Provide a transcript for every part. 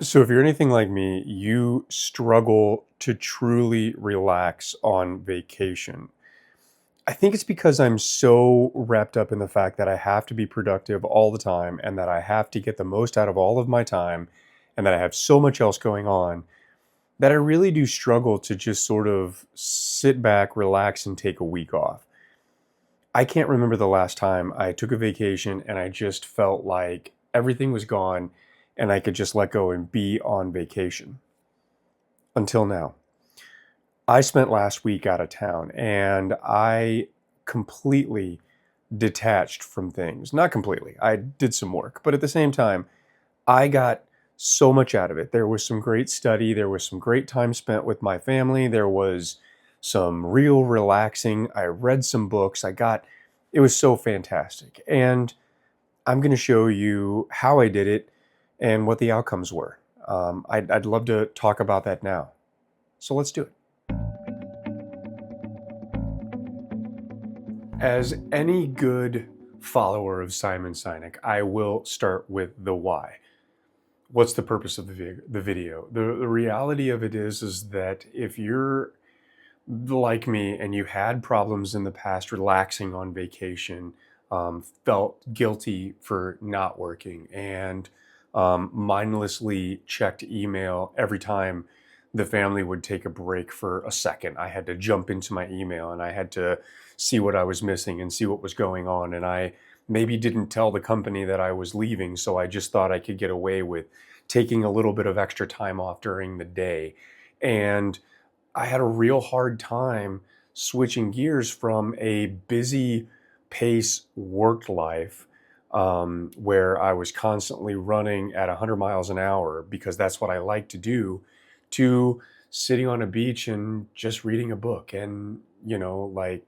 So, if you're anything like me, you struggle to truly relax on vacation. I think it's because I'm so wrapped up in the fact that I have to be productive all the time and that I have to get the most out of all of my time and that I have so much else going on that I really do struggle to just sort of sit back, relax, and take a week off. I can't remember the last time I took a vacation and I just felt like everything was gone and I could just let go and be on vacation until now. I spent last week out of town and I completely detached from things. Not completely, I did some work, but at the same time, I got so much out of it. There was some great study, there was some great time spent with my family, there was some real relaxing. I read some books. It was so fantastic. And I'm going to show you how I did it and what the outcomes were. I'd love to talk about that now. So let's do it. As any good follower of Simon Sinek, I will start with the why. What's the purpose of the video? The reality of it is that if you're like me and you had problems in the past relaxing on vacation, felt guilty for not working, and mindlessly checked email every time the family would take a break for a second. I had to jump into my email and I had to see what I was missing and see what was going on. And I maybe didn't tell the company that I was leaving, so I just thought I could get away with taking a little bit of extra time off during the day. And I had a real hard time switching gears from a busy pace work life, where I was constantly running at 100 miles an hour because that's what I like to do, to sitting on a beach and just reading a book and, like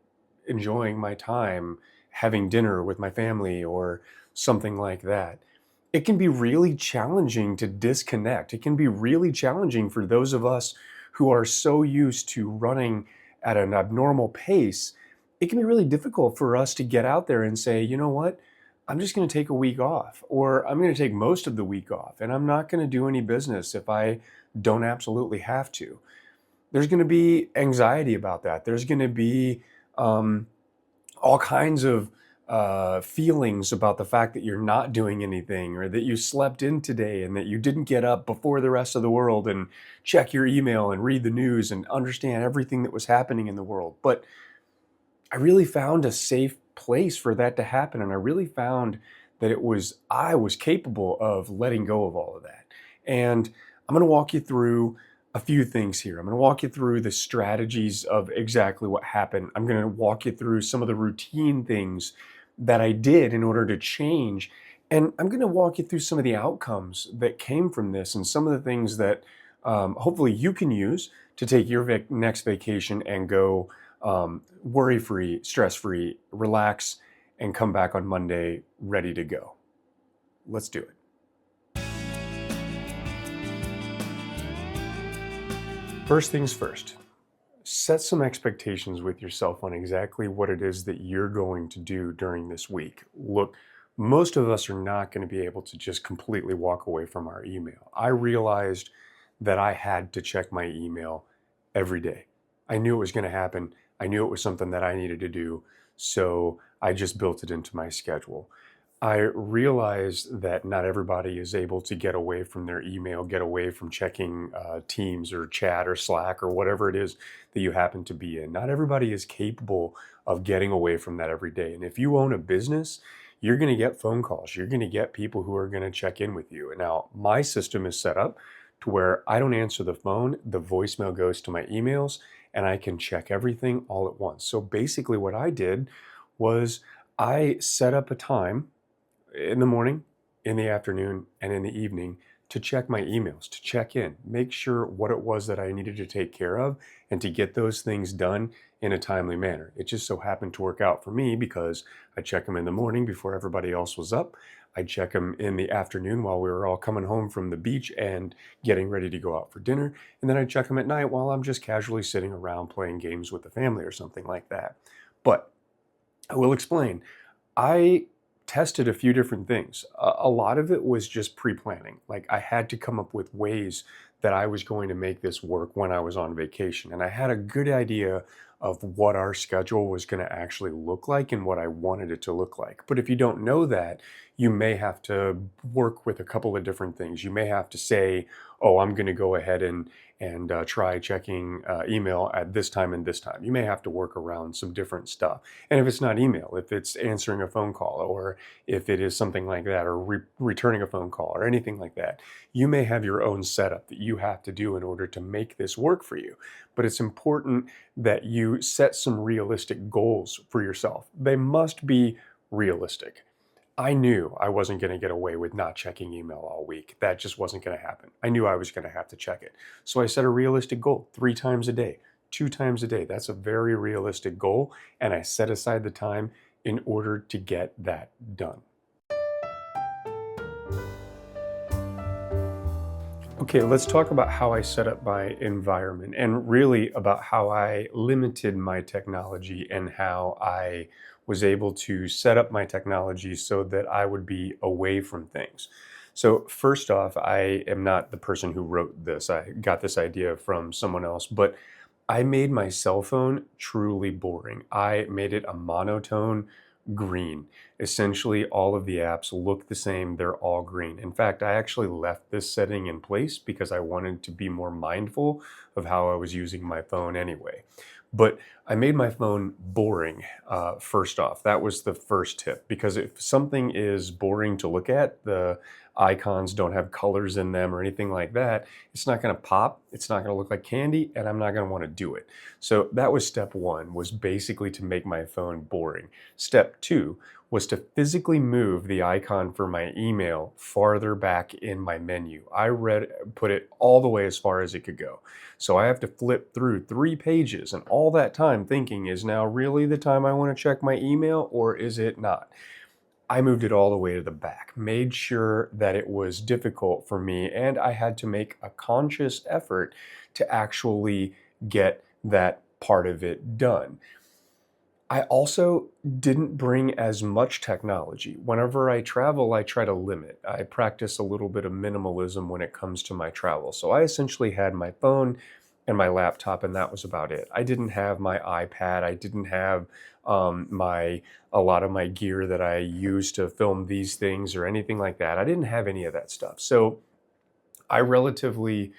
enjoying my time, having dinner with my family or something like that. It can be really challenging to disconnect. It can be really challenging for those of us who are so used to running at an abnormal pace. It can be really difficult for us to get out there and say, you know what? I'm just going to take a week off, or I'm going to take most of the week off, and I'm not going to do any business if I don't absolutely have to. There's going to be anxiety about that. There's going to be um, all kinds of feelings about the fact that you're not doing anything, or that you slept in today and that you didn't get up before the rest of the world and check your email and read the news and understand everything that was happening in the world. But I really found a safe place for that to happen. And I really found that I was capable of letting go of all of that. And I'm going to walk you through a few things here. I'm going to walk you through the strategies of exactly what happened. I'm going to walk you through some of the routine things that I did in order to change. And I'm going to walk you through some of the outcomes that came from this and some of the things that hopefully you can use to take your next vacation and go worry free, stress free, relax, and come back on Monday ready to go. Let's do it. First things first, set some expectations with yourself on exactly what it is that you're going to do during this week. Look, most of us are not going to be able to just completely walk away from our email. I realized that I had to check my email every day. I knew it was going to happen. I knew it was something that I needed to do. So I just built it into my schedule. I realized that not everybody is able to get away from their email, get away from checking Teams or chat or Slack or whatever it is that you happen to be in. Not everybody is capable of getting away from that every day. And if you own a business, you're going to get phone calls. You're going to get people who are going to check in with you. And now my system is set up to where I don't answer the phone, the voicemail goes to my emails, and I can check everything all at once. So basically, what I did was I set up a time in the morning, in the afternoon, and in the evening to check my emails, to check in, make sure what it was that I needed to take care of, and to get those things done in a timely manner. It just so happened to work out for me because I check them in the morning before everybody else was up. I check them in the afternoon while we were all coming home from the beach and getting ready to go out for dinner. And then I check them at night while I'm just casually sitting around playing games with the family or something like that. But I will explain. I tested a few different things. A lot of it was just pre-planning. Like I had to come up with ways that I was going to make this work when I was on vacation. And I had a good idea of what our schedule was going to actually look like and what I wanted it to look like. But if you don't know that, you may have to work with a couple of different things. You may have to say, oh, I'm going to go ahead and try checking email at this time and this time. You may have to work around some different stuff. And if it's not email, if it's answering a phone call, or if it is something like that, or returning a phone call or anything like that, you may have your own setup that you have to do in order to make this work for you. But it's important that you set some realistic goals for yourself. They must be realistic. I knew I wasn't going to get away with not checking email all week. That just wasn't going to happen. I knew I was going to have to check it. So I set a realistic goal, 3 times a day, 2 times a day. That's a very realistic goal. And I set aside the time in order to get that done. Okay, let's talk about how I set up my environment and really about how I limited my technology and how I was able to set up my technology so that I would be away from things. So, first off, I am not the person who wrote this. I got this idea from someone else, but I made my cell phone truly boring. I made it a monotone green. Essentially, all of the apps look the same. They're all green. In fact, I actually left this setting in place because I wanted to be more mindful of how I was using my phone anyway. But I made my phone boring, first off. That was the first tip, because if something is boring to look at, the icons don't have colors in them or anything like that, it's not going to pop, it's not going to look like candy, and I'm not going to want to do it. So that was step one, was basically to make my phone boring. Step two was to physically move the icon for my email farther back in my menu. Put it all the way as far as it could go. So I have to flip through 3 pages, and all that time thinking, is now really the time I want to check my email, or is it not? I moved it all the way to the back, made sure that it was difficult for me, and I had to make a conscious effort to actually get that part of it done. I also didn't bring as much technology. Whenever I travel, I try to limit. I practice a little bit of minimalism when it comes to my travel. So I essentially had my phone and my laptop, and that was about it. I didn't have my iPad. I didn't have my a lot of my gear that I use to film these things or anything like that. I didn't have any of that stuff. So I relatively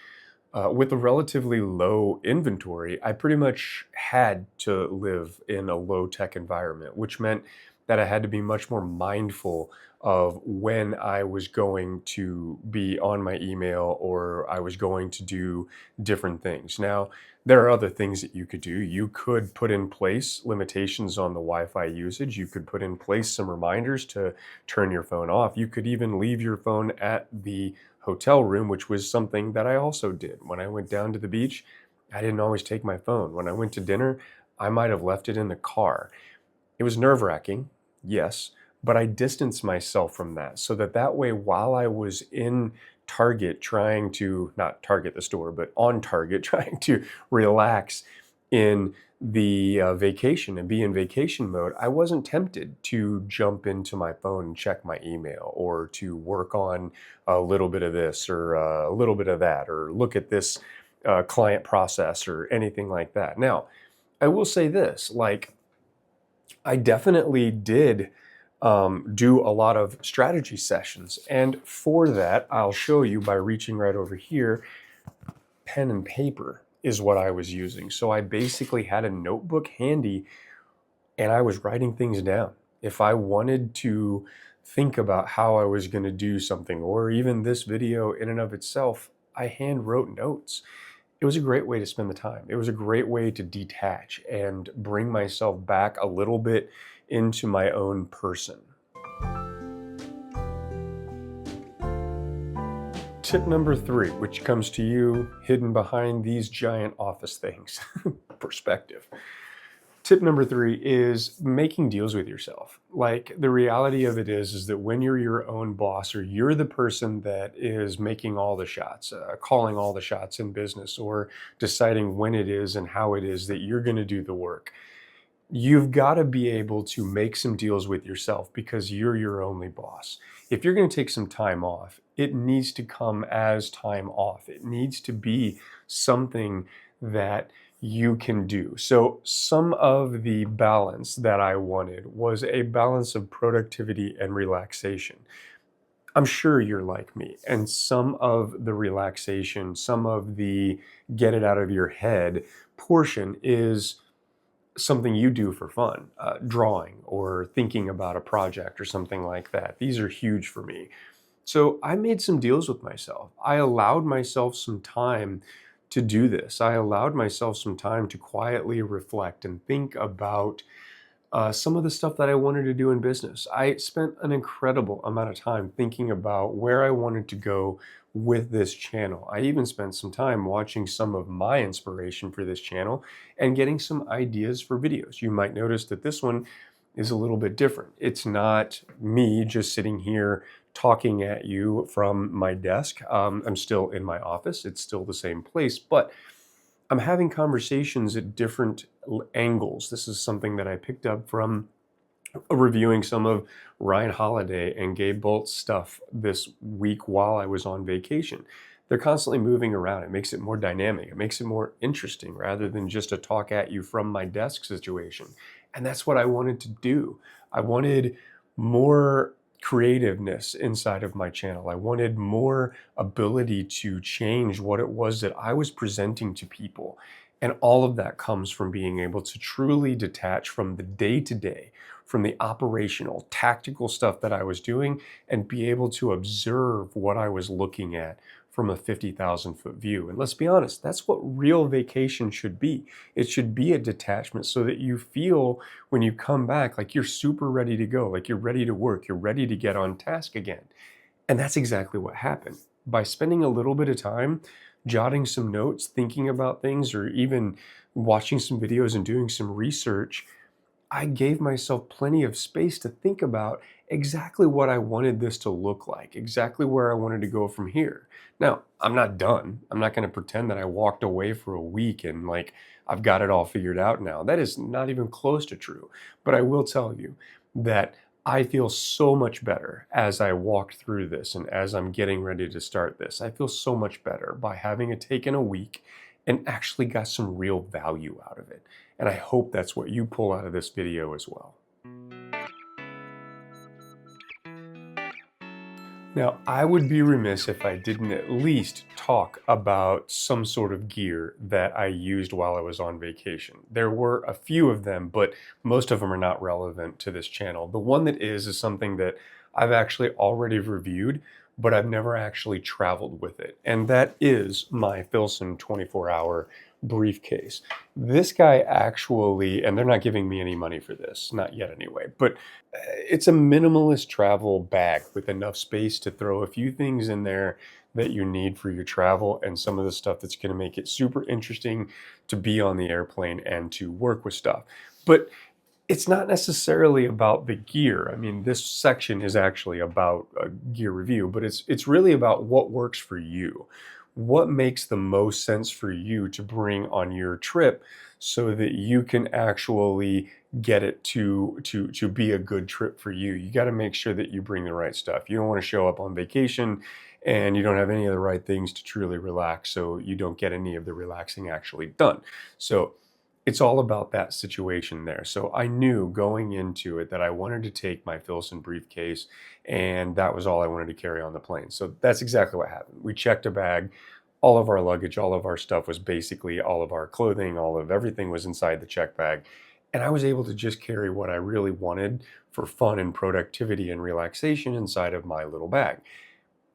with a relatively low inventory, I pretty much had to live in a low tech environment, which meant that I had to be much more mindful of when I was going to be on my email or I was going to do different things. Now, there are other things that you could do. You could put in place limitations on the Wi-Fi usage. You could put in place some reminders to turn your phone off. You could even leave your phone at the hotel room, which was something that I also did. When I went down to the beach, I didn't always take my phone. When I went to dinner, I might have left it in the car. It was nerve-wracking, yes, but I distanced myself from that so that that way, while I was in Target trying to, not Target the store, but on Target trying to relax in the vacation and be in vacation mode, I wasn't tempted to jump into my phone and check my email or to work on a little bit of this or a little bit of that or look at this client process or anything like that. Now, I will say this, like, I definitely did do a lot of strategy sessions. And for that, I'll show you by reaching right over here, pen and paper is what I was using. So I basically had a notebook handy and I was writing things down. If I wanted to think about how I was going to do something, or even this video in and of itself, I hand wrote notes. It was a great way to spend the time. It was a great way to detach and bring myself back a little bit into my own person. Tip number 3, which comes to you hidden behind these giant office things, perspective. Tip number 3 is making deals with yourself. Like, the reality of it is that when you're your own boss, or you're the person that is making all the shots, calling all the shots in business, or deciding when it is and how it is that you're going to do the work, you've got to be able to make some deals with yourself because you're your only boss. If you're going to take some time off, it needs to come as time off. It needs to be something that you can do. So, some of the balance that I wanted was a balance of productivity and relaxation. I'm sure you're like me, and some of the relaxation, some of the get it out of your head portion is something you do for fun, drawing or thinking about a project or something like that. These are huge for me. So I made some deals with myself. I allowed myself some time to do this. I allowed myself some time to quietly reflect and think about some of the stuff that I wanted to do in business. I spent an incredible amount of time thinking about where I wanted to go with this channel. I even spent some time watching some of my inspiration for this channel and getting some ideas for videos. You might notice that this one is a little bit different. It's not me just sitting here talking at you from my desk. I'm still in my office. It's still the same place, but I'm having conversations at different angles. This is something that I picked up from reviewing some of Ryan Holiday and Gabe Bolt's stuff this week while I was on vacation. They're constantly moving around. It makes it more dynamic. It makes it more interesting rather than just a talk at you from my desk situation. And that's what I wanted to do. I wanted more creativeness inside of my channel. I wanted more ability to change what it was that I was presenting to people. And all of that comes from being able to truly detach from the day to day, from the operational, tactical stuff that I was doing, and be able to observe what I was looking at from a 50,000-foot view. And let's be honest, that's what real vacation should be. It should be a detachment so that you feel when you come back like you're super ready to go, like you're ready to work, you're ready to get on task again. And that's exactly what happened. By spending a little bit of time jotting some notes, thinking about things, or even watching some videos and doing some research, I gave myself plenty of space to think about exactly what I wanted this to look like, exactly where I wanted to go from here. Now, I'm not done. I'm not going to pretend that I walked away for a week and like I've got it all figured out now. That is not even close to true. But I will tell you that I feel so much better as I walk through this and as I'm getting ready to start this. I feel so much better by having it taken a week and actually got some real value out of it. And I hope that's what you pull out of this video as well. Now, I would be remiss if I didn't at least talk about some sort of gear that I used while I was on vacation. There were a few of them, but most of them are not relevant to this channel. The one that is something that I've actually already reviewed, but I've never actually traveled with it. And that is my Filson 24-hour briefcase. This guy actually, and they're not giving me any money for this, not yet anyway, but it's a minimalist travel bag with enough space to throw a few things in there that you need for your travel and some of the stuff that's going to make it super interesting to be on the airplane and to work with stuff. But it's not necessarily about the gear. I mean, this section is actually about a gear review, but it's really about what works for you. What makes the most sense for you to bring on your trip so that you can actually get it to be a good trip for you. You got to make sure that you bring the right stuff. You don't want to show up on vacation and you don't have any of the right things to truly relax, so you don't get any of the relaxing actually done. So it's all about that situation there. So I knew going into it that I wanted to take my Filson briefcase, and that was all I wanted to carry on the plane. So that's exactly what happened. We checked a bag. All of our luggage, all of our stuff was basically all of our clothing, all of everything was inside the check bag. And I was able to just carry what I really wanted for fun and productivity and relaxation inside of my little bag.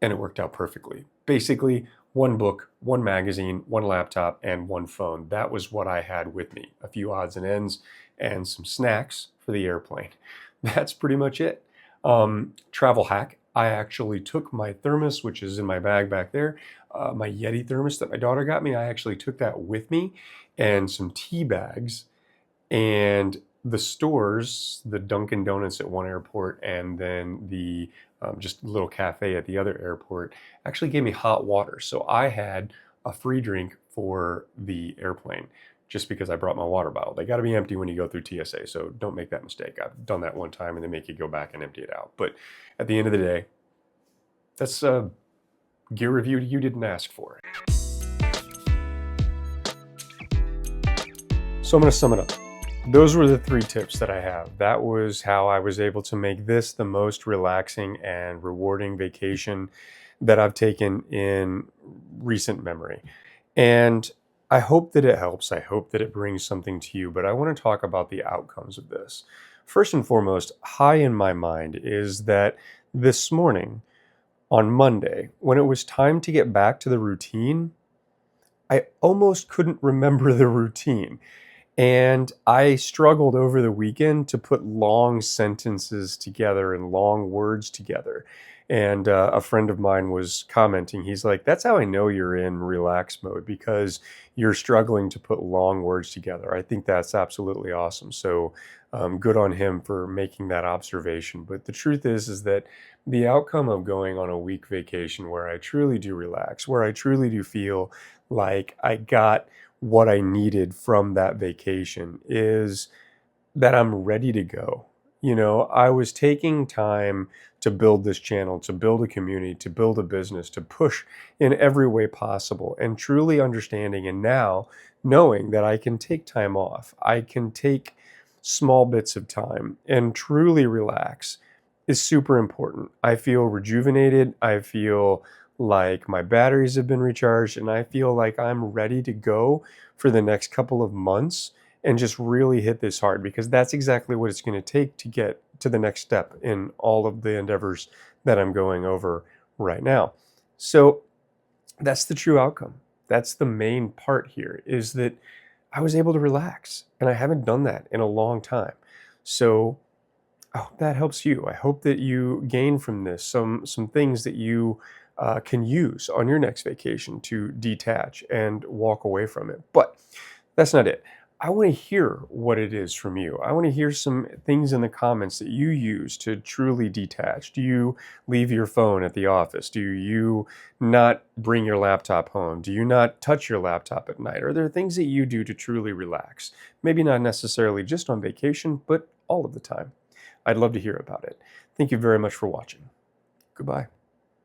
And it worked out perfectly. Basically, one book, one magazine, one laptop, and one phone. That was what I had with me. A few odds and ends and some snacks for the airplane. That's pretty much it. Travel hack. I actually took my thermos, which is in my bag back there, my Yeti thermos that my daughter got me. I actually took that with me and some tea bags and the stores, the Dunkin' Donuts at one airport and then the just little cafe at the other airport, actually gave me hot water. So I had a free drink for the airplane just because I brought my water bottle. They got to be empty when you go through TSA. So don't make that mistake. I've done that one time and they make you go back and empty it out. But at the end of the day, that's a gear review you didn't ask for. So I'm going to sum it up. Those were the 3 tips that I have. That was how I was able to make this the most relaxing and rewarding vacation that I've taken in recent memory. And I hope that it helps. I hope that it brings something to you, but I want to talk about the outcomes of this. First and foremost, high in my mind is that this morning on Monday, when it was time to get back to the routine, I almost couldn't remember the routine. And I struggled over the weekend to put long sentences together and long words together. And a friend of mine was commenting, he's like, that's how I know you're in relax mode, because you're struggling to put long words together. I think that's absolutely awesome. So good on him for making that observation. But the truth is that the outcome of going on a week vacation where I truly do relax, where I truly do feel like I got what I needed from that vacation, is that I'm ready to go. You know, I was taking time to build this channel, to build a community, to build a business, to push in every way possible, and truly understanding and now knowing that I can take time off. I can take small bits of time and truly relax is super important. I feel rejuvenated. I feel like my batteries have been recharged, and I feel like I'm ready to go for the next couple of months and just really hit this hard, because that's exactly what it's going to take to get to the next step in all of the endeavors that I'm going over right now. So that's the true outcome. That's the main part here, is that I was able to relax, and I haven't done that in a long time. So I hope that helps you. I hope that you gain from this some things that you can use on your next vacation to detach and walk away from it. But that's not it. I want to hear what it is from you. I want to hear some things in the comments that you use to truly detach. Do you leave your phone at the office? Do you not bring your laptop home? Do you not touch your laptop at night? Are there things that you do to truly relax? Maybe not necessarily just on vacation, but all of the time. I'd love to hear about it. Thank you very much for watching. Goodbye.